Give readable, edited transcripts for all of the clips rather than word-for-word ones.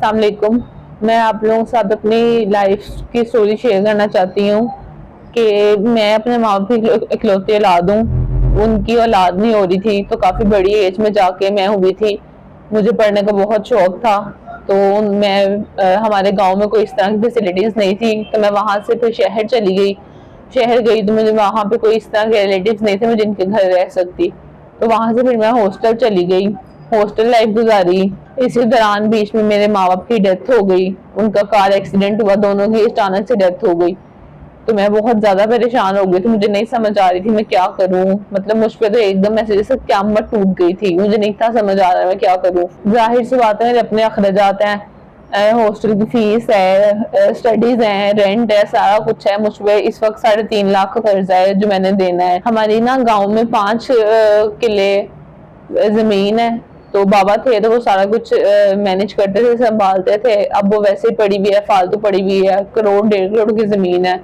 अस्सलाम वालेकुम। मैं आप लोगों के साथ अपनी लाइफ की स्टोरी शेयर करना चाहती हूँ कि मैं अपने माँ बाप की इकलौती औलाद हूँ। उनकी औलाद नहीं हो रही थी तो काफ़ी बड़ी एज में जाके मैं हुई थी। मुझे पढ़ने का बहुत शौक था। तो मैं हमारे गांव में कोई इस तरह की फैसिलिटीज़ नहीं थी तो मैं वहाँ से फिर शहर चली गई। शहर गई तो मुझे वहाँ पे कोई इस तरह के रिलेटिव्स नहीं थे मैं जिनके घर रह सकती। तो वहाँ से फिर मैं हॉस्टल चली गई, हॉस्टल लाइफ गुजारी। इसी दौरान बीच में मेरे माँ बाप की डेथ हो गई। उनका कार एक्सीडेंट हुआ, दोनों की अचानक से डेथ हो गई। तो मैं बहुत ज्यादा परेशान हो गई थी, मुझे नहीं समझ आ रही थी मैं क्या करूं। मतलब मुझ पे तो एकदम ऐसे जैसे क़यामत टूट गई थी, मुझे नहीं था समझ आ रहा मैं क्या करूं। जाहिर सी बात है मेरे अपने अखराजात हैं, हॉस्टल की फीस है, स्टडीज है, रेंट है, सारा कुछ है। मुझ पे इस वक्त 3.5 लाख का कर्जा है जो मैंने देना है। हमारी ना गाँव में 5 किले जमीन है। तो बाबा थे तो वो सारा कुछ मैनेज करते थे, संभालते थे। अब वो वैसे ही पड़ी हुई है, फालतू पड़ी हुई है, 1-1.5 करोड़ की जमीन है।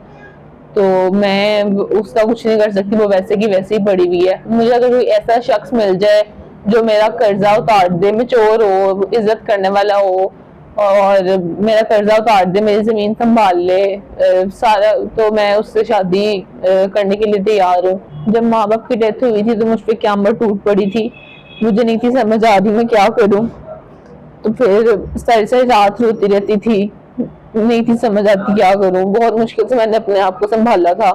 तो मैं उसका कुछ नहीं कर सकती, वो वैसे की वैसे ही पड़ी हुई है। मुझे अगर कोई ऐसा शख्स मिल जाए जो मेरा कर्जा उतार दे, मैच्योर हो, इज्जत करने वाला हो और मेरा कर्जा उतार दे, मेरी जमीन संभाल ले सारा, तो मैं उससे शादी करने के लिए तैयार हूँ। जब माँ बाप की डेथ हुई थी तो मुझ पे क़यामत टूट पड़ी थी। मुझे नहीं थी समझ आ रही मैं क्या करूं। तो फिर सारी सारी रात रोती रहती थी, नहीं थी समझ आती क्या करूं। बहुत मुश्किल से मैंने अपने आप को संभाला था।